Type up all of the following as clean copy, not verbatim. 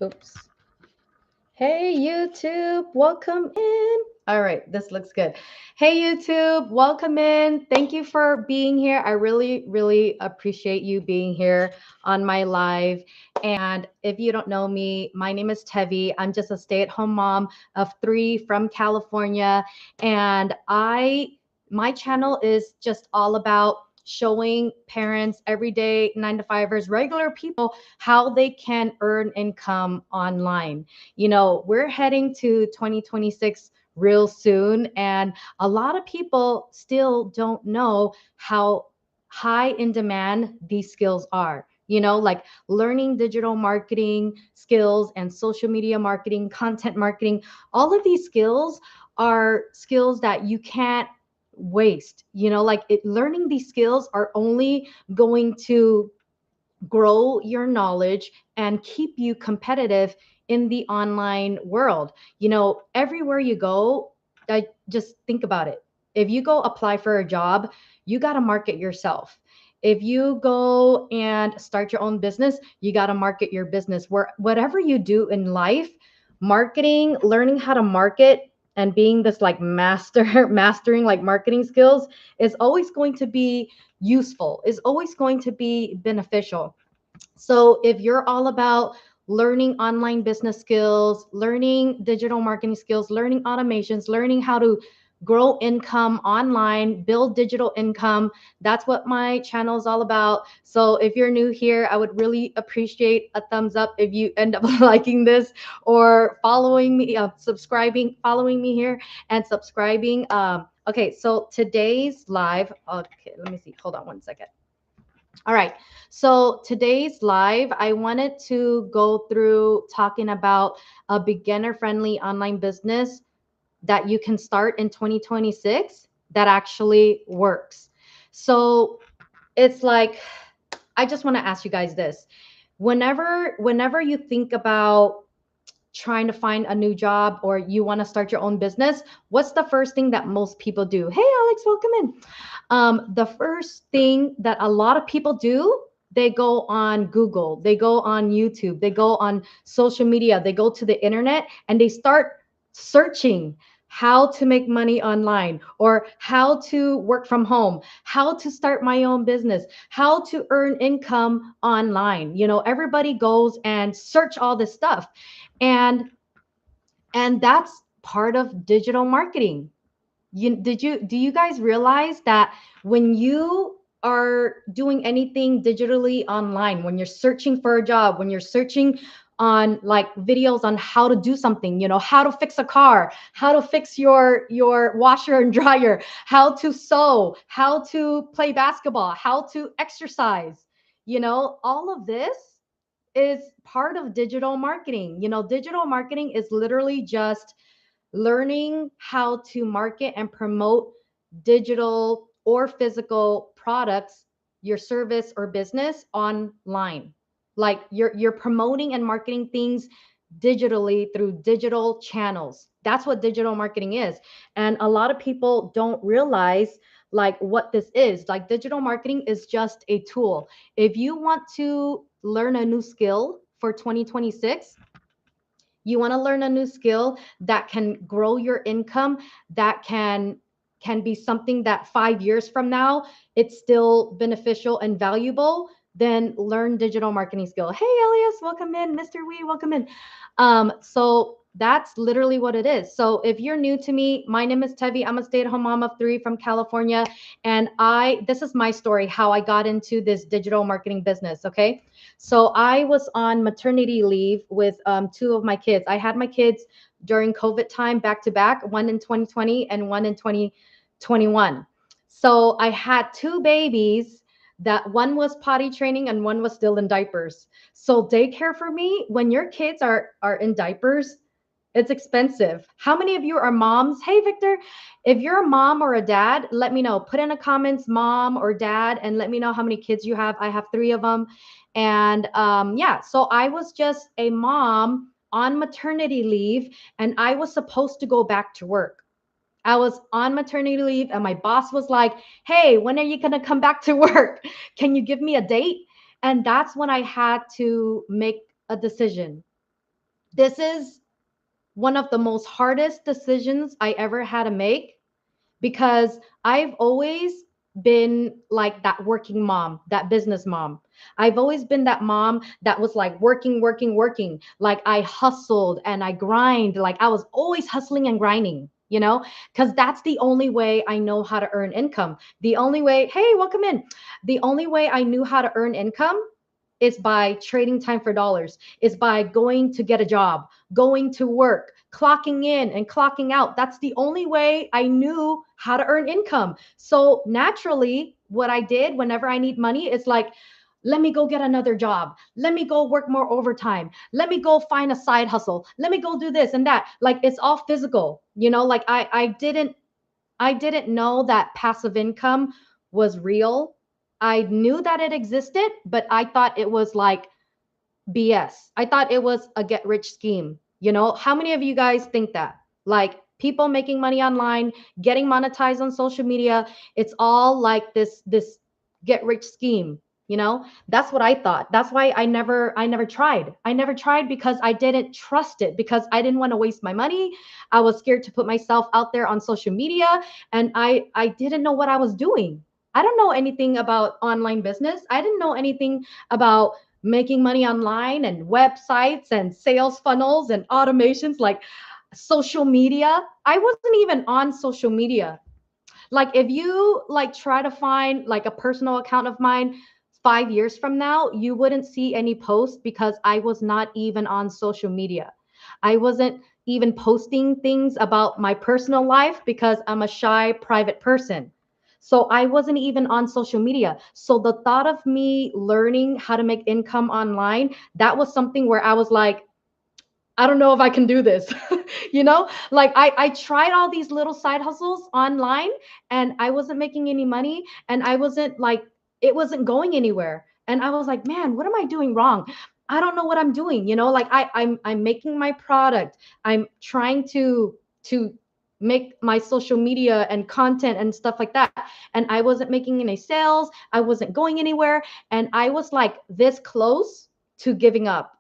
Oops. Hey, YouTube, welcome in. All right, this looks good. Hey, YouTube, welcome in. Thank you for being here. I really, really appreciate you being here on my live. And if you don't know me, my name is Tevi. I'm just a stay-at-home mom of three from California. And my channel is just all about showing parents, everyday 9 to 5ers, regular people, how they can earn income online. We're heading to 2026 real soon, and a lot of people still don't know how high in demand these skills are. Like learning digital marketing skills and social media marketing, content marketing, all of these skills are skills that you can't waste. Learning these skills are only going to grow your knowledge and keep you competitive in the online world. Everywhere you go, I just think about it. If you go apply for a job, you got to market yourself. If you go and start your own business, you got to market your business. Whatever you do in life, marketing, learning how to market and being this like mastering like marketing skills is always going to be useful, is always going to be beneficial. So if you're all about learning online business skills, learning digital marketing skills, learning automations, learning how to grow income online, build digital income, that's what my channel is all about. So if you're new here, I would really appreciate a thumbs up if you end up liking this or following me, subscribing, following me here and subscribing. Okay, so today's live, okay, let me see. Hold on one second. All right. So today's live, I wanted to go through talking about a beginner friendly online business that you can start in 2026 that actually works. So it's like, I just want to ask you guys this. Whenever you think about trying to find a new job or you want to start your own business, what's the first thing that most people do? Hey, Alex, welcome in. The first thing that a lot of people do, they go on Google, they go on YouTube, they go on social media, they go to the internet and they start searching how to make money online or how to work from home, how to start my own business, how to earn income online. Everybody goes and search all this stuff. And that's part of digital marketing. Do you guys realize that when you are doing anything digitally online, when you're searching for a job, when you're searching on like videos on how to do something, how to fix a car, how to fix your washer and dryer, how to sew, how to play basketball, how to exercise, all of this is part of digital marketing. Digital marketing is literally just learning how to market and promote digital or physical products, your service or business online. Like you're promoting and marketing things digitally through digital channels. That's what digital marketing is. And a lot of people don't realize like what this is. Like digital marketing is just a tool. If you want to learn a new skill for 2026, you want to learn a new skill that can grow your income, that can be something that 5 years from now it's still beneficial and valuable, then learn digital marketing skill. Hey Elias, welcome in. Mr. Wee, welcome in. So that's literally what it is. So if you're new to me, my name is Tevi. I'm a stay-at-home mom of three from California, and this is my story how I got into this digital marketing business. Okay, so I was on maternity leave with two of my kids. I had my kids during COVID time back to back, one in 2020 and one in 2021. So I had two babies that one was potty training and one was still in diapers. So daycare for me, when your kids are in diapers, it's expensive. How many of you are moms? Hey Victor, if you're a mom or a dad, let me know. Put in the comments mom or dad and let me know how many kids you have. I have three of them. And yeah, so I was just a mom on maternity leave and I was supposed to go back to work. I was on maternity leave and my boss was like, "Hey, when are you going to come back to work? Can you give me a date?" And that's when I had to make a decision. This is one of the most hardest decisions I ever had to make because I've always been like that working mom, that business mom. I've always been that mom that was like working, working, working. Like I hustled and I grind. Like I was always hustling and grinding, because that's the only way I know how to earn income. The only way, hey, welcome in. The only way I knew how to earn income is by trading time for dollars, is by going to get a job, going to work, clocking in and clocking out. That's the only way I knew how to earn income. So naturally, what I did whenever I need money is like, let me go get another job. Let me go work more overtime. Let me go find a side hustle. Let me go do this and that. Like it's all physical, like I didn't know that passive income was real. I knew that it existed, but I thought it was like BS. I thought it was a get rich scheme. How many of you guys think that? Like people making money online, getting monetized on social media, it's all like this get rich scheme. That's what I thought. That's why I never tried. I never tried because I didn't trust it, because I didn't want to waste my money. I was scared to put myself out there on social media, and I didn't know what I was doing. I don't know anything about online business. I didn't know anything about making money online and websites and sales funnels and automations, like social media. I wasn't even on social media. Like if you like try to find like a personal account of mine 5 years from now, you wouldn't see any posts because I was not even on social media. I wasn't even posting things about my personal life because I'm a shy private person. So I wasn't even on social media. So the thought of me learning how to make income online, that was something where I was like, I don't know if I can do this. Like I tried all these little side hustles online and I wasn't making any money, and I wasn't like, it wasn't going anywhere. And I was like, man, what am I doing wrong? I don't know what I'm doing. Like I'm making my product. I'm trying to make my social media and content and stuff like that. And I wasn't making any sales. I wasn't going anywhere. And I was like this close to giving up.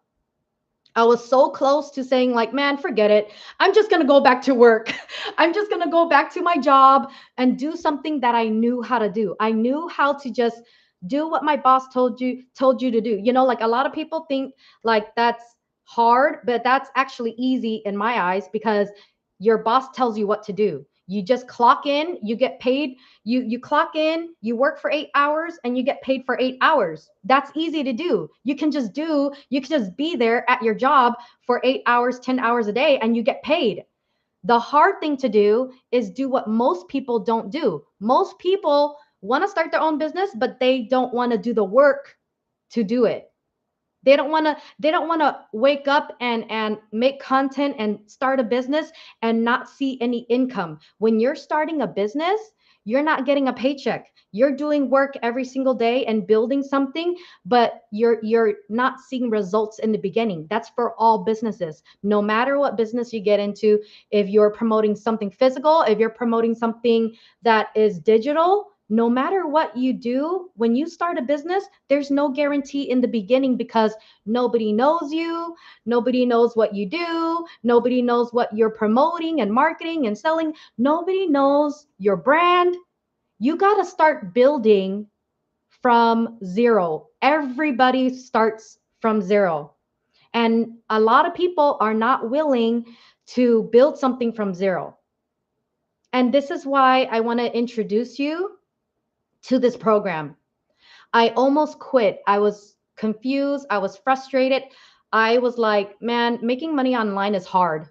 I was so close to saying, like, man, forget it. I'm just going to go back to work. I'm just going to go back to my job and do something that I knew how to do. I knew how to just do what my boss told you to do. Like a lot of people think like that's hard, but that's actually easy in my eyes because your boss tells you what to do. You just clock in, you get paid. You clock in, you work for 8 hours, and you get paid for 8 hours. That's easy to do. You can just be there at your job for 8 hours, 10 hours a day, and you get paid. The hard thing to do is do what most people don't do. Most people want to start their own business, but they don't want to do the work to do it. They don't want to wake up and make content and start a business and not see any income. When you're starting a business, you're not getting a paycheck. You're doing work every single day and building something, but you're not seeing results in the beginning. That's for all businesses. No matter what business you get into, if you're promoting something physical, if you're promoting something that is digital, no matter what you do, when you start a business, there's no guarantee in the beginning because nobody knows you, nobody knows what you do, nobody knows what you're promoting and marketing and selling, nobody knows your brand. You got to start building from zero. Everybody starts from zero. And a lot of people are not willing to build something from zero. And this is why I want to introduce you to this program. I almost quit. I was confused. I was frustrated. I was like, man, making money online is hard.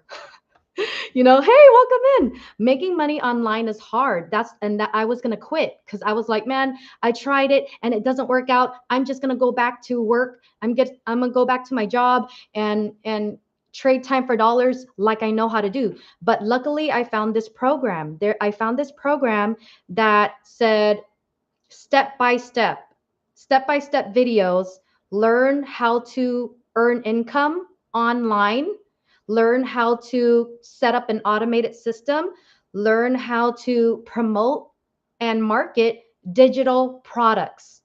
Hey, welcome in. Making money online is hard. That I was going to quit because I was like, man, I tried it and it doesn't work out. I'm just going to go back to work. I'm going to go back to my job and trade time for dollars like I know how to do. But luckily I found this program. I found this program that said step step by step videos, learn how to earn income online, learn how to set up an automated system, learn how to promote and market digital products.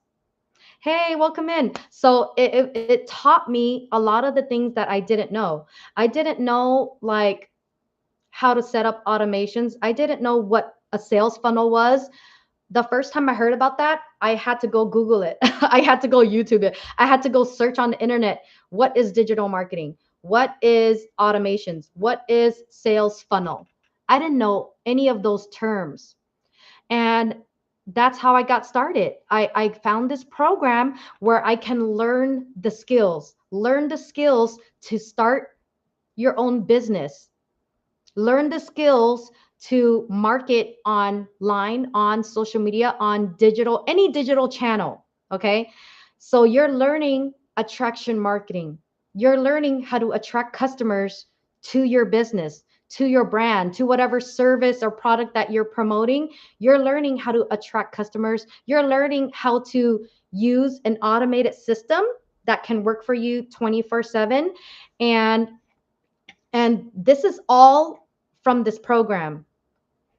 Hey, welcome in. So it taught me a lot of the things that I didn't know. I didn't know like how to set up automations. I didn't know what a sales funnel was. The first time I heard about that, I had to go Google it. I had to go YouTube it. I had to go search on the internet. What is digital marketing? What is automations? What is sales funnel? I didn't know any of those terms. And that's how I got started. I found this program where I can learn the skills to start your own business, learn the skills to market online, on social media, on digital, any digital channel. Okay. So you're learning attraction marketing. You're learning how to attract customers to your business, to your brand, to whatever service or product that you're promoting. You're learning how to attract customers. You're learning how to use an automated system that can work for you 24/7. And this is all from this program.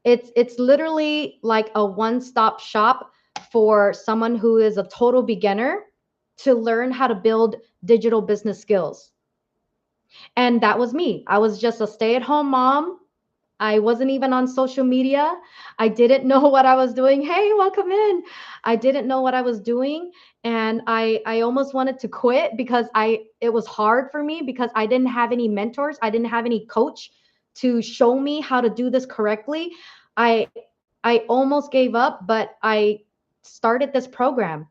It's literally like a one-stop shop for someone who is a total beginner to learn how to build digital business skills. And that was me. I was just a stay-at-home mom. I wasn't even on social media. I didn't know what I was doing. Hey, welcome in. I didn't know what I was doing, and I almost wanted to quit because I it was hard for me because I didn't have any mentors. I didn't have any coach to show me how to do this correctly. I almost gave up, but I started this program.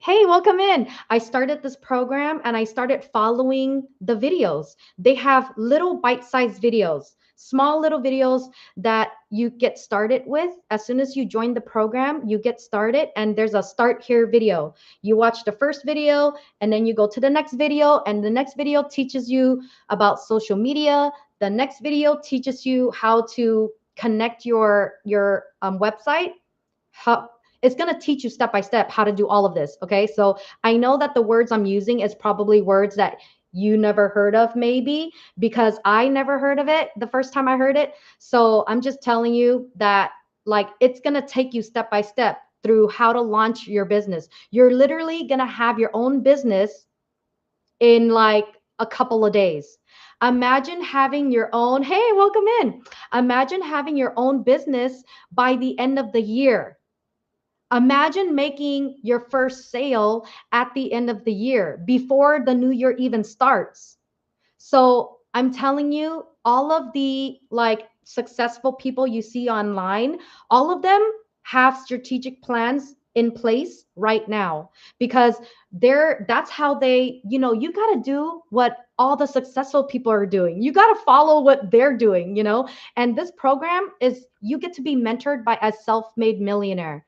Hey, welcome in. I started this program and I started following the videos. They have little bite-sized videos, small little videos that you get started with. As soon as you join the program, you get started and there's a start here video. You watch the first video and then you go to the next video, and the next video teaches you about social media. The next video teaches you how to connect your website, how it's going to teach you step by step how to do all of this. Okay. So I know that the words I'm using is probably words that you never heard of, maybe because I never heard of it the first time I heard it. So I'm just telling you that, like, it's going to take you step by step through how to launch your business. You're literally going to have your own business in like a couple of days. Imagine having your own, hey, welcome in. Imagine having your own business by the end of the year. Imagine making your first sale at the end of the year before the new year even starts. So I'm telling you, all of the like successful people you see online, all of them have strategic plans in place right now because that's how they, you got to do what all the successful people are doing. You got to follow what they're doing. And this program is, you get to be mentored by a self-made millionaire.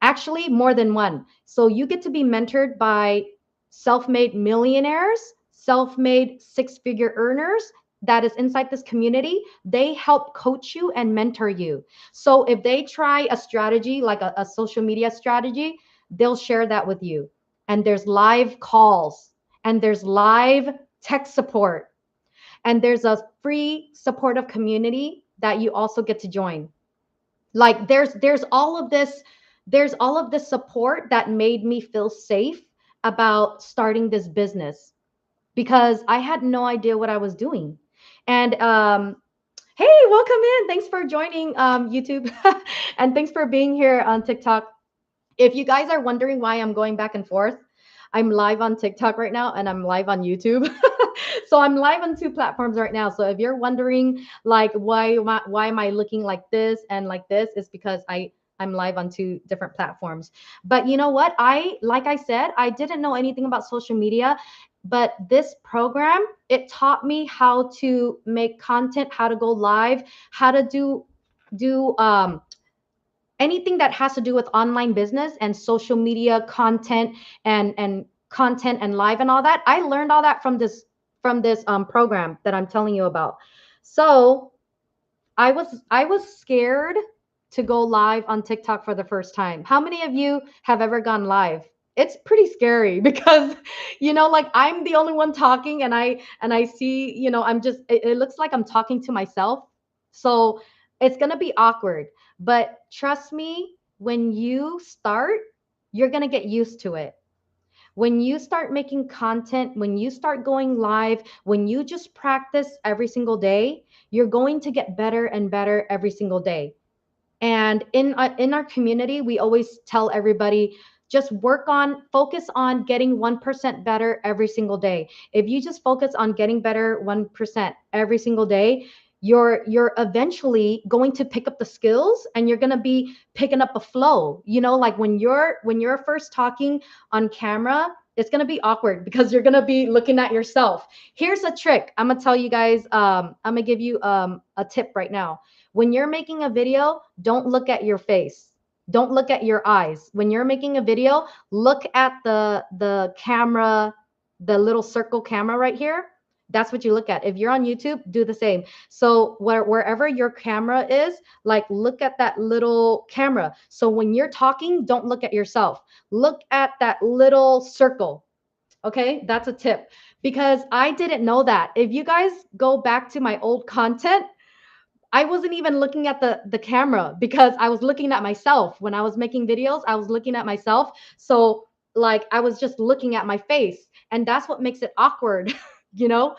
Actually, more than one. So you get to be mentored by self-made millionaires, self-made six-figure earners that is inside this community. They help coach you and mentor you. So if they try a strategy like a social media strategy, they'll share that with you. And there's live calls, and there's live tech support, and there's a free supportive community that you also get to join. Like there's all of this support that made me feel safe about starting this business because I had no idea what I was doing. And hey, welcome in. Thanks for joining YouTube and thanks for being here on TikTok. If you guys are wondering why I'm going back and forth, I'm live on TikTok right now and I'm live on YouTube. So I'm live on two platforms right now. So if you're wondering like why am I looking like this and like this, it's because I'm live on two different platforms. But you know what? Like I said, I didn't know anything about social media, but this program, it taught me how to make content, how to go live, how to do anything that has to do with online business and social media content and content and live and all that. I learned all that from this program that I'm telling you about. So I was scared to go live on TikTok for the first time. How many of you have ever gone live? It's pretty scary because like I'm the only one talking, and I see, I'm just it looks like I'm talking to myself. So it's going to be awkward. But trust me, when you start, you're going to get used to it. When you start making content, when you start going live, when you just practice every single day, you're going to get better and better every single day. And in our community, we always tell everybody, just focus on getting 1% better every single day. If you just focus on getting better 1% every single day, you're eventually going to pick up the skills, and you're going to be picking up a flow. Like when you're first talking on camera, it's going to be awkward because you're going to be looking at yourself. Here's a trick I'm going to tell you guys. I'm going to give you a tip right now. When you're making a video, don't look at your face. Don't look at your eyes. When you're making a video, look at the camera, the little circle camera right here. That's what you look at. If you're on YouTube, do the same. So wherever your camera is, like, look at that little camera. So when you're talking, don't look at yourself. Look at that little circle. Okay, that's a tip, because I didn't know that. If you guys go back to my old content, I wasn't even looking at the camera because I was looking at myself. When I was making videos, I was looking at myself. So like I was just looking at my face, and that's what makes it awkward, you know?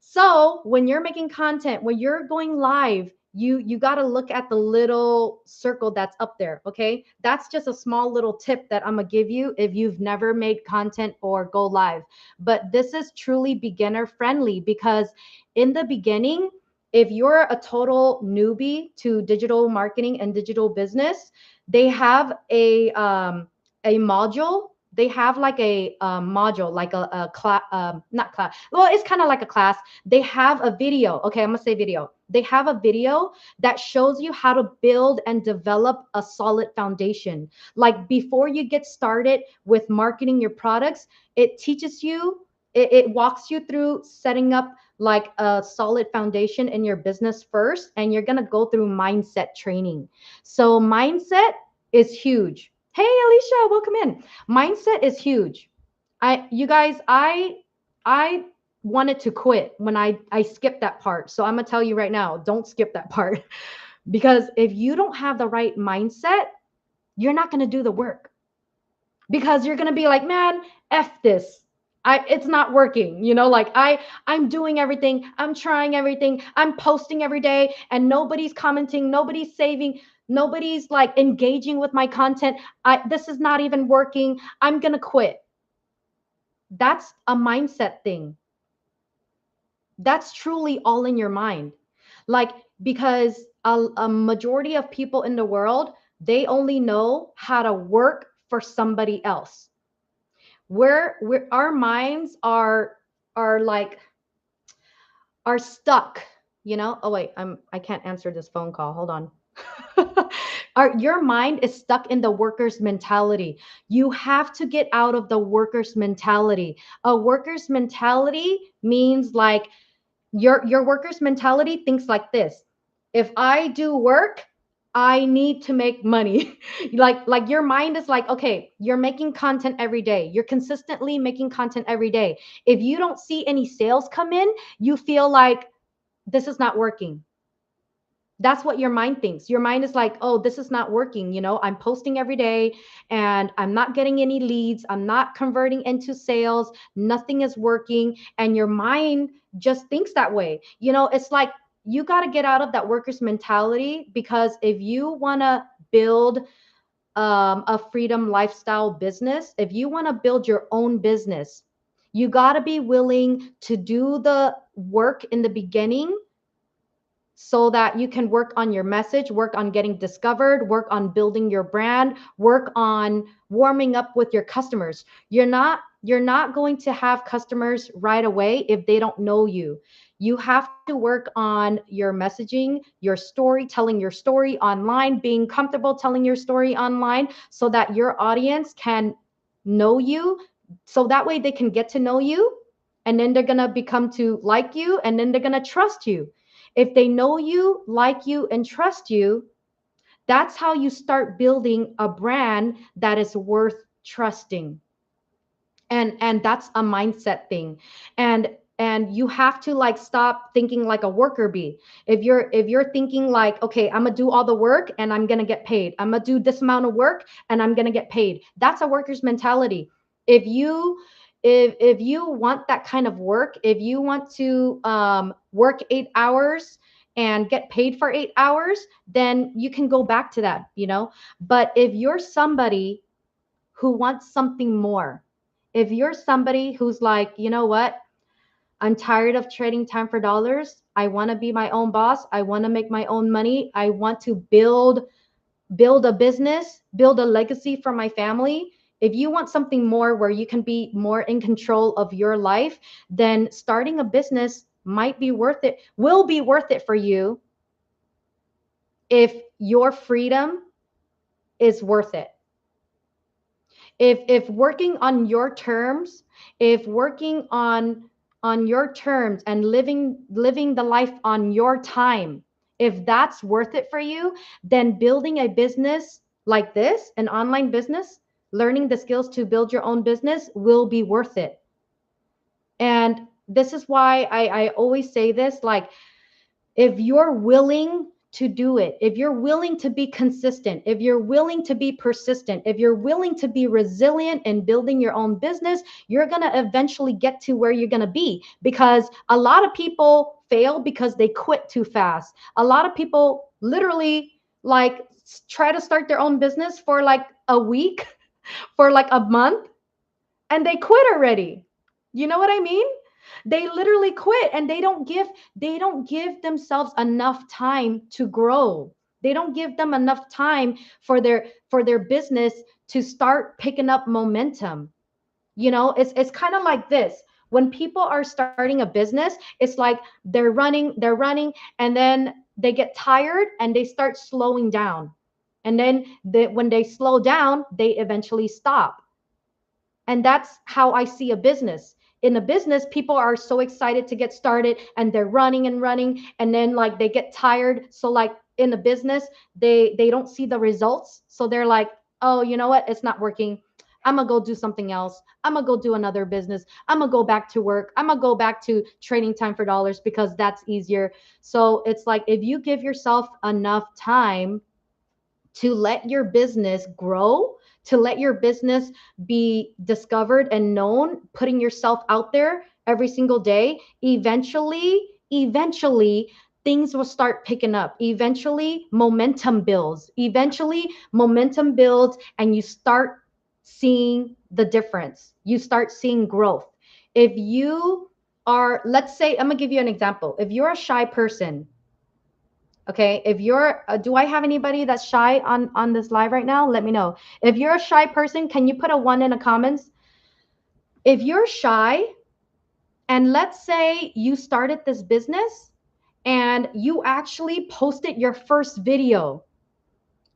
So when you're making content, when you're going live, you got to look at the little circle that's up there, okay? That's just a small little tip that I'm going to give you if you've never made content or go live. But this is truly beginner friendly, because in the beginning, if you're a total newbie to digital marketing and digital business, they have a module. They have like a module, like a class, not class. Well, it's kind of like a class. They have a video. Okay, I'm gonna say video. They have a video that shows you how to build and develop a solid foundation. Like before you get started with marketing your products, it teaches you, it walks you through setting up like a solid foundation in your business first, and you're gonna go through mindset training. So mindset is huge. Hey Alicia, welcome in. Mindset is huge. You guys, I wanted to quit when I skipped that part. So I'm gonna tell you right now, don't skip that part. Because if you don't have the right mindset, you're not gonna do the work, because you're gonna be like, man, F this. It's not working, like I'm doing everything, I'm trying everything, I'm posting every day, and nobody's commenting, nobody's saving, nobody's like engaging with my content. This is not even working. I'm gonna quit. That's a mindset thing. That's truly all in your mind. Like, because a majority of people in the world, they only know how to work for somebody else. Where our minds are like are stuck, oh wait, I can't answer this phone call, hold on. Your mind is stuck in the worker's mentality. You have to get out of the worker's mentality. A worker's mentality means like your worker's mentality thinks like this: if I do work, I need to make money. Like your mind is like, okay, you're making content every day, you're consistently making content every day. If you don't see any sales come in, you feel like this is not working. That's what your mind thinks. Your mind is like, oh, this is not working. I'm posting every day and I'm not getting any leads. I'm not converting into sales. Nothing is working. And your mind just thinks that way. It's like you got to get out of that worker's mentality, because if you want to build a freedom lifestyle business, if you want to build your own business, you got to be willing to do the work in the beginning, so that you can work on your message, work on getting discovered, work on building your brand, work on warming up with your customers. You're not going to have customers right away if they don't know you. You have to work on your messaging, your story, telling your story online, being comfortable telling your story online, so that your audience can know you, so that way they can get to know you, and then they're going to become to like you, and then they're going to trust you. If they know you, like you, and trust you, that's how you start building a brand that is worth trusting. And that's a mindset thing. And and you have to like stop thinking like a worker bee. If you're thinking like, okay, I'm gonna do all the work and I'm gonna get paid, I'm gonna do this amount of work and I'm gonna get paid, that's a worker's mentality. If you if if you want that kind of work, if you want to work 8 hours and get paid for 8 hours, then you can go back to that, but if you're somebody who wants something more, if you're somebody who's like, you know what, I'm tired of trading time for dollars. I want to be my own boss. I want to make my own money. I want to build a business, build a legacy for my family. If you want something more where you can be more in control of your life, then starting a business might be worth it, will be worth it for you if your freedom is worth it. If working on your terms, if working on your terms and living the life on your time, if that's worth it for you, then building a business like this, an online business, learning the skills to build your own business will be worth it. And this is why I always say this, like, if you're willing to do it, if you're willing to be consistent, if you're willing to be persistent, if you're willing to be resilient in building your own business, you're going to eventually get to where you're going to be. Because a lot of people fail because they quit too fast. A lot of people literally like try to start their own business for like a week, for like a month, and they quit already. You know what I mean? They literally quit, and they don't give themselves enough time to grow. They don't give them enough time for their business to start picking up momentum. It's kind of like this. When people are starting a business, it's like they're running, and then they get tired and they start slowing down. And then when they slow down, they eventually stop. And that's how I see a business. In a business, people are so excited to get started and they're running and running, and then like they get tired. So like in a business, they don't see the results. So they're like, "Oh, you know what? It's not working. I'm going to go do something else. I'm going to go do another business. I'm going to go back to work. I'm going to go back to trading time for dollars because that's easier." So it's like if you give yourself enough time to let your business grow, to let your business be discovered and known, putting yourself out there every single day, eventually things will start picking up. Eventually momentum builds. Eventually momentum builds and you start seeing the difference. You start seeing growth. If you are, let's say, I'm going to give you an example. If you're a shy person, okay, if you're do I have anybody that's shy on this live right now? Let me know. If you're a shy person, can you put a 1 in the comments? If you're shy, and let's say you started this business and you actually posted your first video,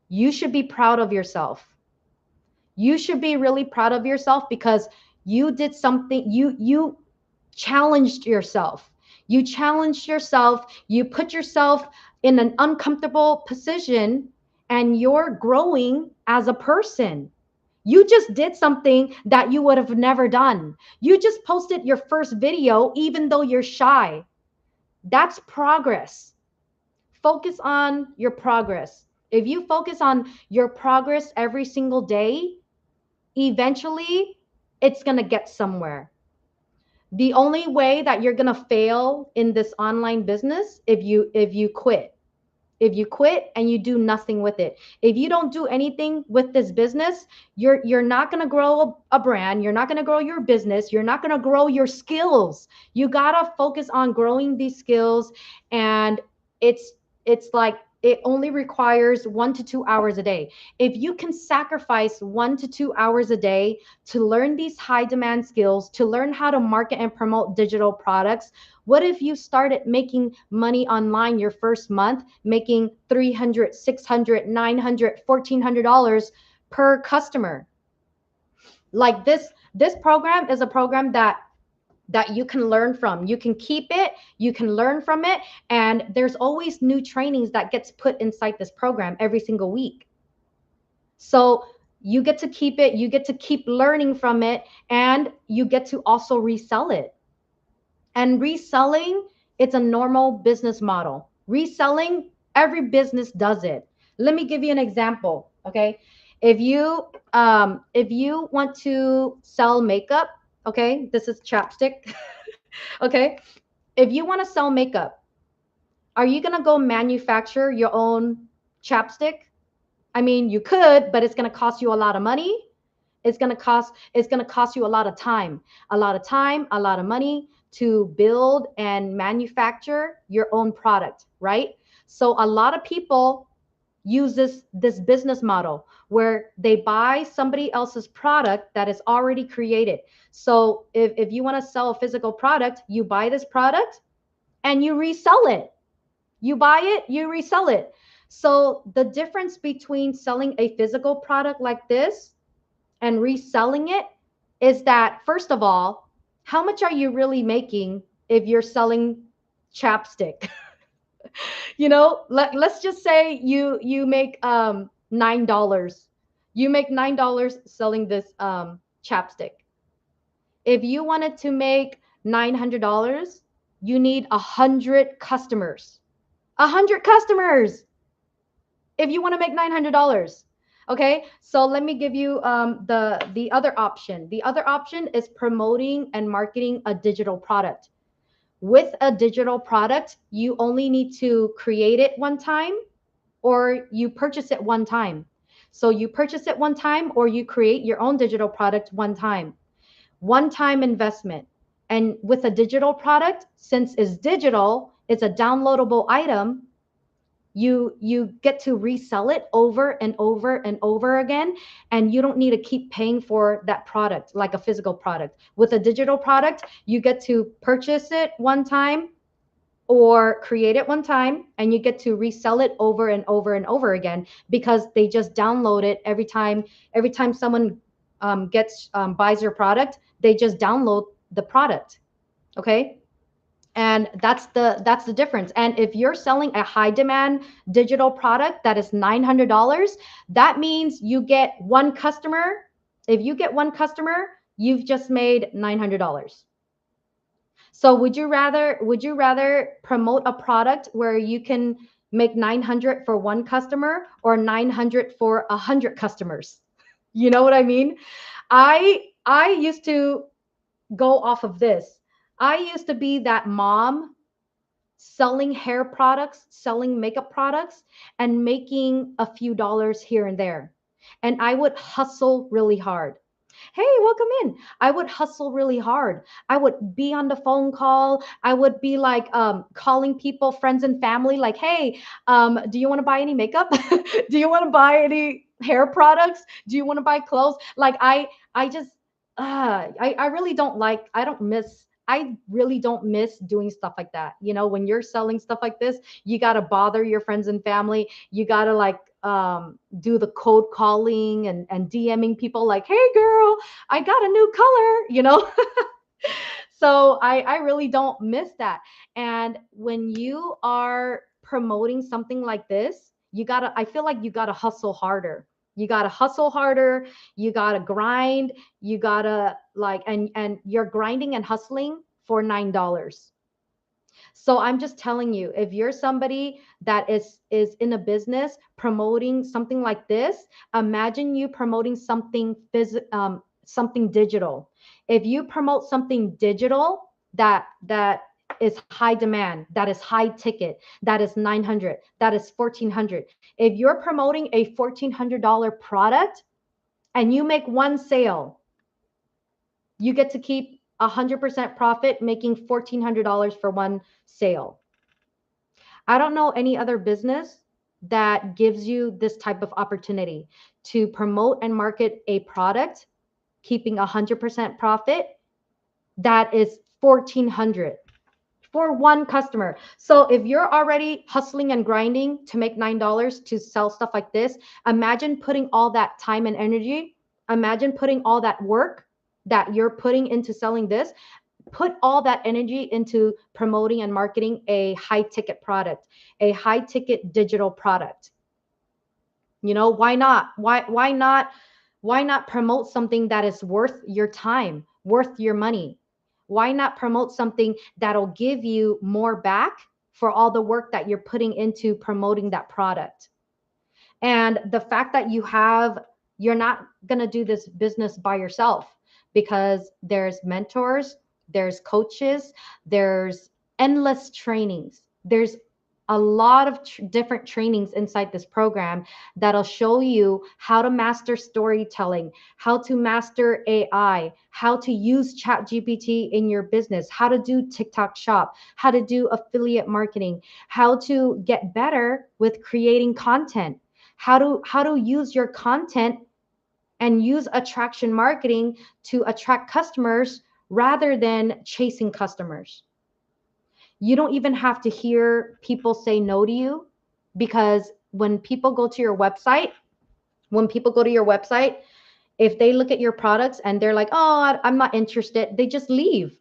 you should be proud of yourself. You should be really proud of yourself because you did something. You challenged yourself. You challenged yourself. You put yourself in an uncomfortable position, and you're growing as a person. You just did something that you would have never done. You just posted your first video, even though you're shy. That's progress. Focus on your progress. If you focus on your progress every single day, eventually it's going to get somewhere. The only way that you're going to fail in this online business, if you quit. If you quit and you do nothing with it, if you don't do anything with this business, you're not going to grow a brand, you're not going to grow your business, you're not going to grow your skills. You got to focus on growing these skills. And it's like it only requires 1 to 2 hours a day. If you can sacrifice 1 to 2 hours a day to learn these high demand skills, to learn how to market and promote digital products, what if you started making money online your first month, making 300, 600, 900, $1,400 per customer? Like this program is a program that you can learn from. You can keep it, you can learn from it, and there's always new trainings that gets put inside this program every single week. So you get to keep it, you get to keep learning from it, and you get to also resell it. And reselling, it's a normal business model. Reselling, every business does it. Let me give you an example. Okay. If you want to sell makeup, okay, this is chapstick. Okay. If you want to sell makeup, are you gonna go manufacture your own chapstick? I mean, you could, but it's gonna cost you a lot of money. It's going to cost you a lot of time, a lot of money to build and manufacture your own product, right? So a lot of people use this business model where they buy somebody else's product that is already created. So if you want to sell a physical product, you buy this product and you resell it. You buy it, you resell it. So the difference between selling a physical product like this and reselling it is that, first of all, how much are you really making if you're selling chapstick? Let's just say you make $9. You make $9 selling this chapstick. If you wanted to make $900, you need 100 customers. 100 customers if you want to make $900. Okay, so let me give you the other option. The other option is promoting and marketing a digital product. With a digital product, you only need to create it one time or you purchase it one time. So you purchase it one time or you create your own digital product one time investment. And with a digital product, since it's digital, it's a downloadable item, you get to resell it over and over and over again, and you don't need to keep paying for that product like a physical product. With a digital product, you get to purchase it one time or create it one time, and you get to resell it over and over and over again because they just download it every time someone gets buys your product, they just download the product. Okay, and that's the difference. And if you're selling a high demand digital product that is $900, that means you get one customer. If you get one customer, you've just made $900. So would you rather promote a product where you can make 900 for one customer or 900 for 100 customers? You know what I mean? I used to go off of this. I used to be that mom selling hair products, selling makeup products, and making a few dollars here and there. And I would hustle really hard. Hey, welcome in. I would hustle really hard. I would be on the phone call. I would be like calling people, friends and family, like, hey, do you want to buy any makeup? Do you want to buy any hair products? Do you want to buy clothes? Like I just, I really don't like, I really don't miss doing stuff like that. When you're selling stuff like this, you got to bother your friends and family. You got to like do the cold calling and DMing people like, hey girl, I got a new color. So I really don't miss that. And when you are promoting something like this, I feel like you gotta hustle harder. You gotta hustle harder, you gotta grind, you gotta like, and you're grinding and hustling for $9. So I'm just telling you, if you're somebody that is in a business promoting something like this, imagine you promoting something digital. If you promote something digital that is high demand, that is high ticket, that is 900, that is 1400. If you're promoting a $1,400 product and you make one sale, you get to keep 100% profit, making $1,400 for one sale. I don't know any other business that gives you this type of opportunity to promote and market a product, keeping 100% profit that is 1,400 for one customer. So if you're already hustling and grinding to make $9 to sell stuff like this, imagine putting all that time and energy, imagine putting all that work that you're putting into selling this, put all that energy into promoting and marketing a high ticket product, a high ticket digital product. Why not? Why not promote something that is worth your time, worth your money? Why not promote something that'll give you more back for all the work that you're putting into promoting that product? And the fact that you're not going to do this business by yourself, because there's mentors, there's coaches, there's endless trainings. There's a lot of different trainings inside this program that'll show you how to master storytelling, how to master AI, how to use ChatGPT in your business, how to do TikTok shop, how to do affiliate marketing, how to get better with creating content, how to use your content and use attraction marketing to attract customers rather than chasing customers. You don't even have to hear people say no to you, because when people go to your website, if they look at your products and they're like, "Oh, I'm not interested," they just leave.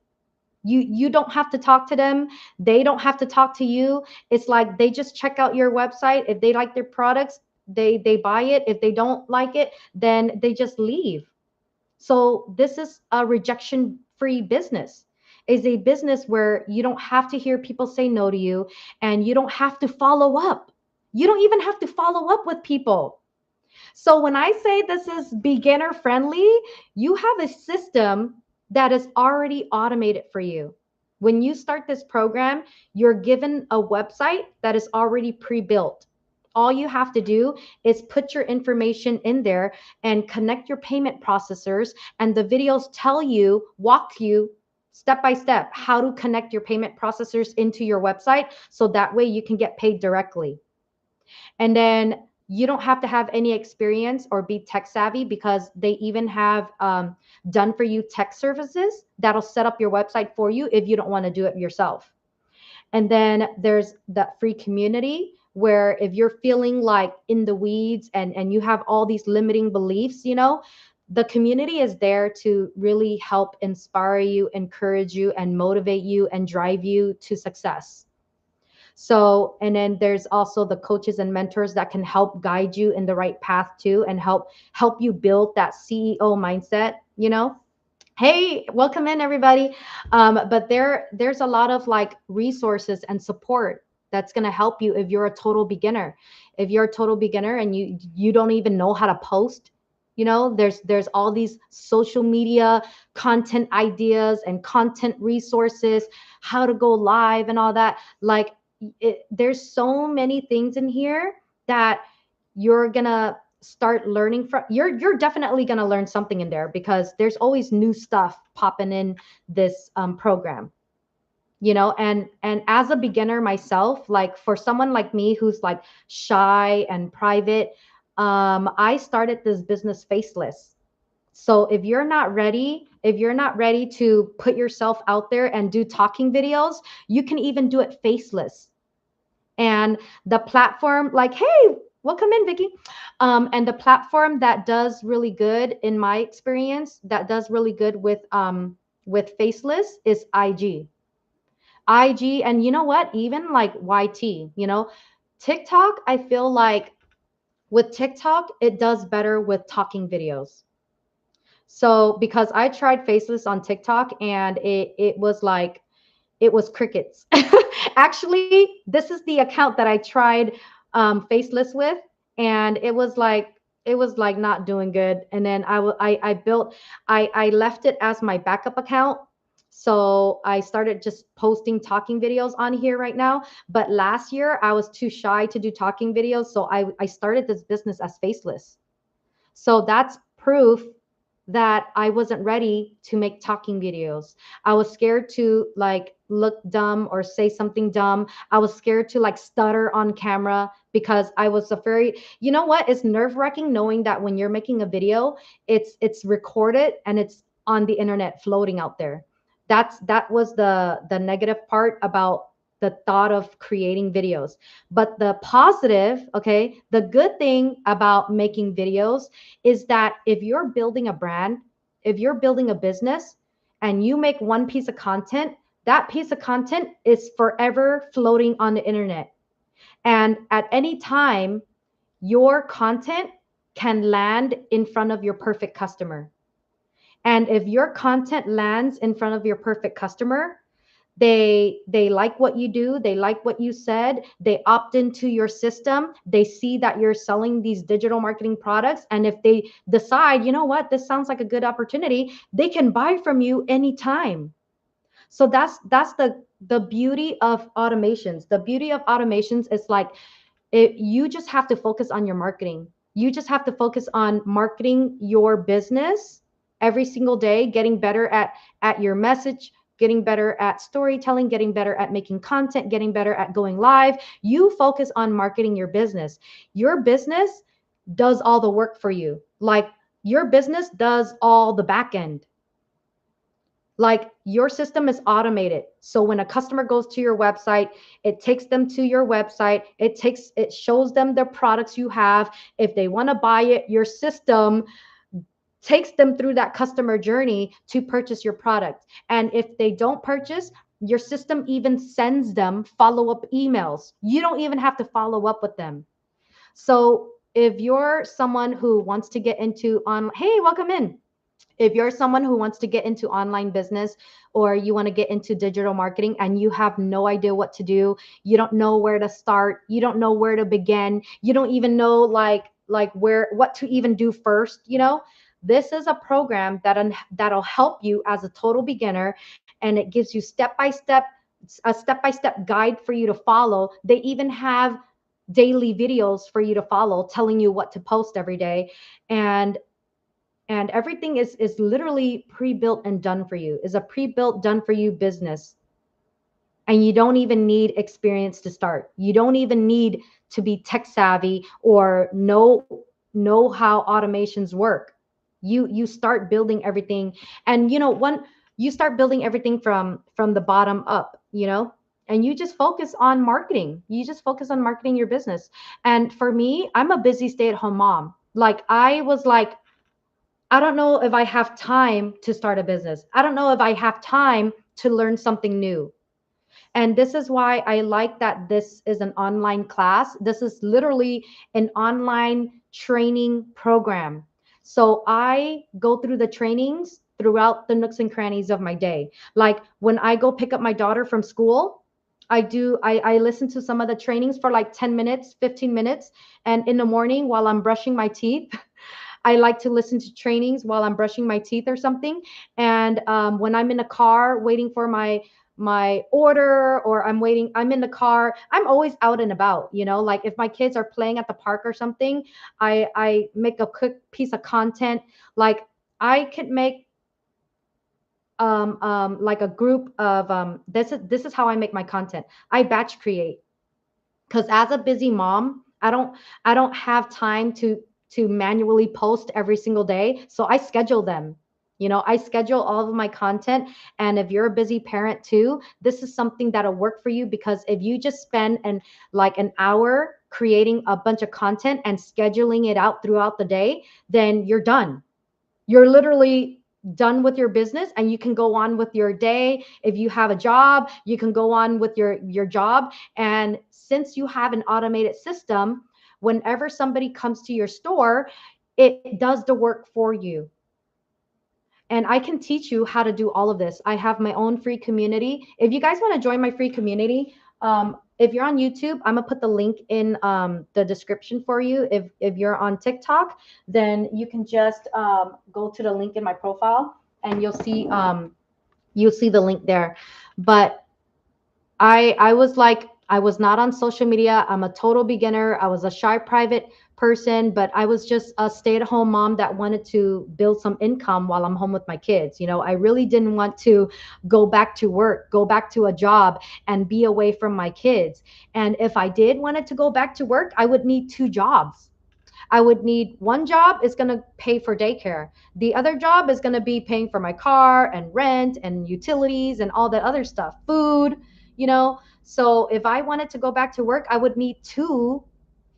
You don't have to talk to them. They don't have to talk to you. It's like they just check out your website. If they like their products, they buy it. If they don't like it, then they just leave. So this is a rejection free business. Is a business where you don't have to hear people say no to you, and you don't have to follow up. You don't even have to follow up with people. So when I say this is beginner friendly, you have a system that is already automated for you. When you start this program, you're given a website that is already pre-built. All you have to do is put your information in there and connect your payment processors, and the videos walk you step by step how to connect your payment processors into your website, so that way you can get paid directly. And then you don't have to have any experience or be tech savvy, because they even have done for you tech services that'll set up your website for you if you don't want to do it yourself. And then there's that free community where if you're feeling like in the weeds and you have all these limiting beliefs, the community is there to really help inspire you, encourage you, and motivate you and drive you to success. So, and then there's also the coaches and mentors that can help guide you in the right path too, and help you build that CEO mindset. Hey, welcome in everybody. But there's a lot of like resources and support that's going to help you if you're a total beginner. If you're a total beginner and you don't even know how to post, there's all these social media content ideas and content resources, how to go live and all that. Like there's so many things in here that you're gonna start learning from. You're definitely gonna learn something in there, because there's always new stuff popping in this program. And as a beginner myself, like for someone like me who's like shy and private, I started this business faceless. So if you're not ready to put yourself out there and do talking videos, you can even do it faceless. And the platform, like, hey, welcome in, Vicky. And the platform that does really good, in my experience, that does really good with faceless is IG. And you know what? Even like YT, TikTok, I feel like with TikTok, it does better with talking videos. So because I tried faceless on TikTok, and it was crickets. Actually, this is the account that I tried faceless with, and it was like not doing good. And then I left it as my backup account. So I started just posting talking videos on here right now. But last year I was too shy to do talking videos, so I started this business as faceless. So that's proof that I wasn't ready to make talking videos. I was scared to like look dumb or say something dumb. I was scared to like stutter on camera, because I was afraid. You know what? It's nerve-wracking knowing that when you're making a video, it's recorded and it's on the internet floating out there. That was the negative part about the thought of creating videos. But the positive, okay, the good thing about making videos is that if you're building a brand, if you're building a business and you make one piece of content, that piece of content is forever floating on the internet. And at any time, your content can land in front of your perfect customer. And if your content lands in front of your perfect customer, they like what you do, they like what you said, they opt into your system, they see that you're selling these digital marketing products, and if they decide, you know what, this sounds like a good opportunity, they can buy from you anytime. So that's the beauty of automations. The beauty of automations is like, you just have to focus on your marketing. You just have to focus on marketing your business every single day, getting better at your message, getting better at storytelling, getting better at making content, getting better at going live. You focus on marketing your business. Your business does all the work for you. Like, your business does all the back end. Like, your system is automated, so when a customer goes to your website, it takes them to your website, it shows them the products you have. If they want to buy it, your system takes them through that customer journey to purchase your product. And if they don't purchase, your system even sends them follow-up emails. You don't even have to follow up with them. So if you're someone who wants to get into on hey, welcome in. If you're someone who wants to get into online business, or you want to get into digital marketing and you have no idea what to do, you don't know where to start, you don't know where to begin, you don't even know like where what to even do first, this is a program that'll help you as a total beginner, and it gives you step by step, a step by step guide for you to follow. They even have daily videos for you to follow telling you what to post every day. And everything is literally pre-built and done for you, is a pre-built, done for you business. And you don't even need experience to start. You don't even need to be tech savvy or know how automations work. You start building everything. And one, you start building everything from the bottom up, and you just focus on marketing. You just focus on marketing your business. And for me, I'm a busy stay-at-home mom. Like, I was like, I don't know if I have time to start a business. I don't know if I have time to learn something new. And this is why I like that this is an online class. This is literally an online training program. So I go through the trainings throughout the nooks and crannies of my day. Like, when I go pick up my daughter from school, I listen to some of the trainings for like 10 minutes, 15 minutes. And in the morning while I'm brushing my teeth, I like to listen to trainings while I'm brushing my teeth or something. And when I'm in a car waiting for my order, or I'm in the car, I'm always out and about, like if my kids are playing at the park or something, I make a quick piece of content. Like, I could make like a group of this is how I make my content. I batch create, because as a busy mom, I don't have time to manually post every single day. So I schedule them. I schedule all of my content. And if you're a busy parent too, this is something that'll work for you, because if you just spend an hour creating a bunch of content and scheduling it out throughout the day, then you're done. You're literally done with your business, and you can go on with your day. If you have a job, you can go on with your job. And since you have an automated system, whenever somebody comes to your store, it does the work for you. And I can teach you how to do all of this. I have my own free community. If you guys want to join my free community, if you're on YouTube, I'm gonna put the link in the description for you. If you're on TikTok, then you can just go to the link in my profile, and you'll see the link there. But I was like, I was not on social media. I'm a total beginner. I was a shy private person, but I was just a stay-at-home mom that wanted to build some income while I'm home with my kids. I really didn't want to go back to work, go back to a job and be away from my kids. And if I did wanted to go back to work, I would need two jobs. I would need one job is going to pay for daycare. The other job is going to be paying for my car and rent and utilities and all that other stuff, food, you know. So if I wanted to go back to work, I would need two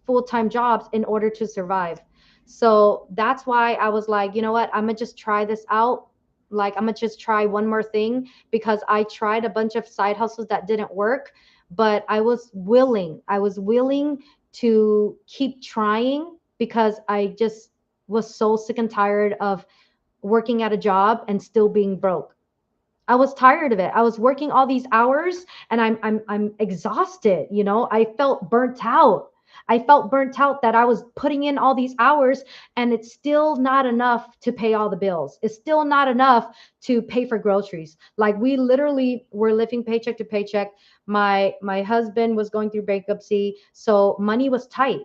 full-time jobs in order to survive. So that's why I was like, you know what? I'm going to just try this out. Like, I'm going to just try one more thing, because I tried a bunch of side hustles that didn't work, but I was willing. I was willing to keep trying, because I just was so sick and tired of working at a job and still being broke. I was tired of it. I was working all these hours and I'm exhausted, you know. I felt burnt out. I felt burnt out that I was putting in all these hours and it's still not enough to pay all the bills. It's still not enough to pay for groceries. Like we literally were living paycheck to paycheck. My husband was going through bankruptcy, so money was tight,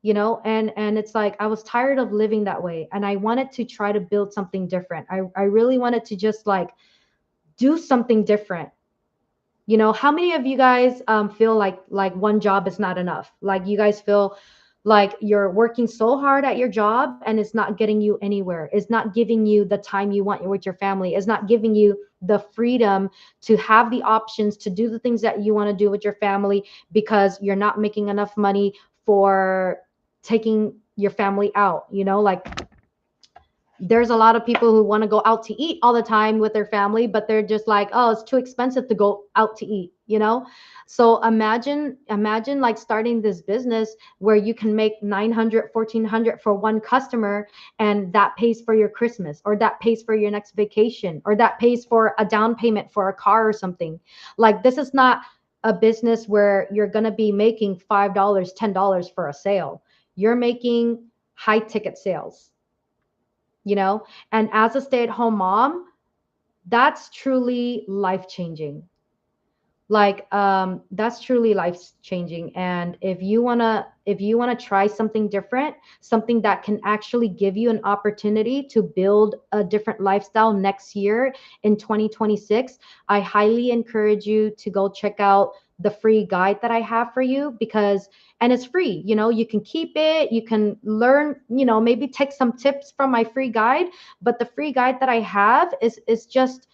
you know. And it's like I was tired of living that way and I wanted to try to build something different. I really wanted to just like do something different. You know, how many of you guys feel like one job is not enough? Like you guys feel like you're working so hard at your job and it's not getting you anywhere. It's not giving you the time you want with your family. It's not giving you the freedom to have the options to do the things that you want to do with your family because you're not making enough money for taking your family out, you know, like there's a lot of people who want to go out to eat all the time with their family, but they're just like, oh, it's too expensive to go out to eat, you know. So imagine like starting this business where you can make 900, 1400 for one customer, and that pays for your Christmas, or that pays for your next vacation, or that pays for a down payment for a car or something. Like this is not a business where you're going to be making $5, $10 for a sale. You're making high ticket sales, you know. And as a stay-at-home mom, that's truly life changing. Like that's truly life changing. And if you want to try something different, something that can actually give you an opportunity to build a different lifestyle next year in 2026, I highly encourage you to go check out the free guide that I have for you. Because and it's free, you know, you can keep it, you can learn, you know, maybe take some tips from my free guide. But the free guide that I have is just,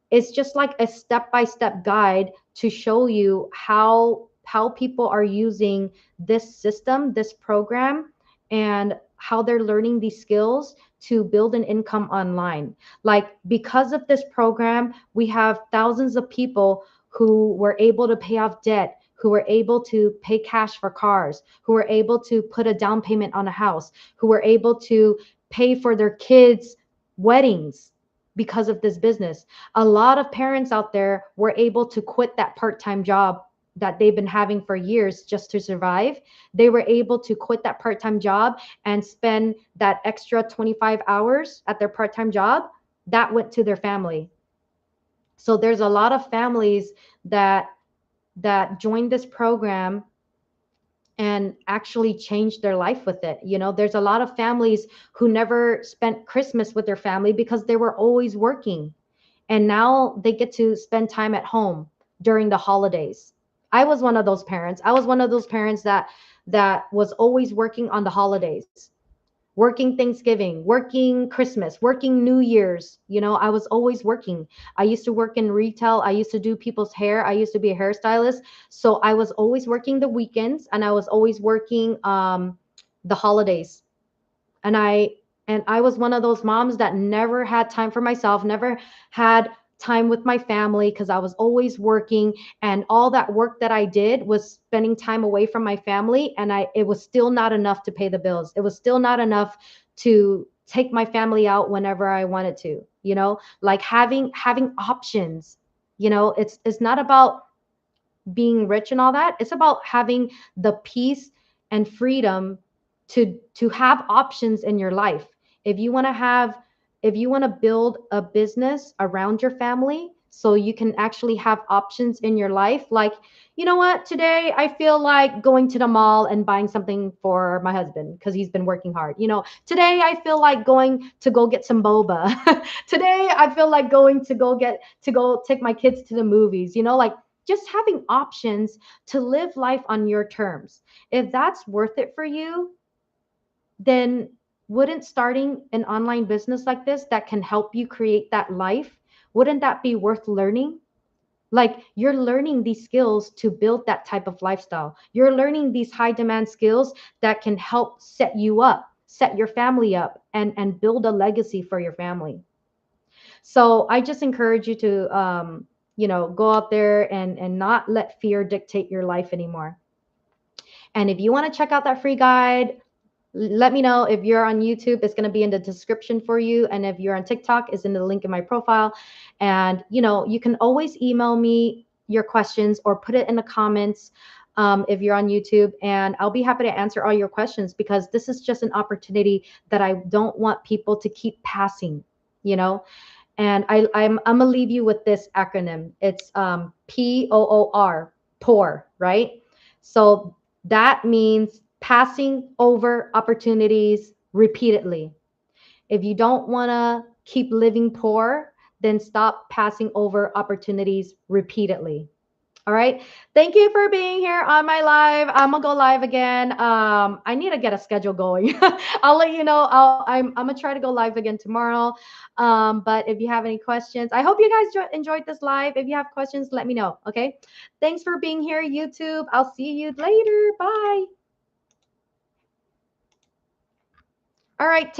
it's just like a step by step guide to show you how people are using this system, this program, and how they're learning these skills to build an income online. Like because of this program, we have thousands of people who were able to pay off debt, who were able to pay cash for cars, who were able to put a down payment on a house, who were able to pay for their kids' weddings because of this business. A lot of parents out there were able to quit that part-time job that they've been having for years just to survive. They were able to quit that part-time job and spend that extra 25 hours at their part-time job that went to their family. So there's a lot of families that joined this program and actually changed their life with it. You know, there's a lot of families who never spent Christmas with their family because they were always working, and now they get to spend time at home during the holidays. I was one of those parents. I was one of those parents that was always working on the holidays, working Thanksgiving, working Christmas, working New Year's. You know, I was always working. I used to work in retail. I used to do people's hair. I used to be a hairstylist. So I was always working the weekends and I was always working the holidays. And I was one of those moms that never had time for myself, never had time with my family because I was always working, and all that work that I did was spending time away from my family, and I it was still not enough to pay the bills. It was still not enough to take my family out whenever I wanted to, you know? Like having options. You know, it's not about being rich and all that. It's about having the peace and freedom to have options in your life. If you want to have, if you want to build a business around your family so you can actually have options in your life, like, you know what, today I feel like going to the mall and buying something for my husband because he's been working hard. You know, today I feel like going to go get some boba. Today I feel like going to go take my kids to the movies, you know, like just having options to live life on your terms. If that's worth it for you, then wouldn't starting an online business like this that can help you create that life, wouldn't that be worth learning? Like you're learning these skills to build that type of lifestyle. You're learning these high demand skills that can help set you up, set your family up, and build a legacy for your family. So I just encourage you to you know, go out there and not let fear dictate your life anymore. And if you want to check out that free guide, Let me know if you're on YouTube. It's going to be in the description for you. And if you're on TikTok, it's in the link in my profile. And, you can always email me your questions or put it in the comments if you're on YouTube. And I'll be happy to answer all your questions because this is just an opportunity that I don't want people to keep passing, you know? And I'm gonna leave you with this acronym. It's POOR, poor, right? So that means passing over opportunities repeatedly. If you don't want to keep living poor, then stop passing over opportunities repeatedly. All right. Thank you for being here on my live. I'm gonna go live again. I need to get a schedule going. I'll let you know. I'm gonna try to go live again tomorrow. But if you have any questions, I hope you guys enjoyed this live. If you have questions, let me know. Okay. Thanks for being here, YouTube. I'll see you later. Bye. All right.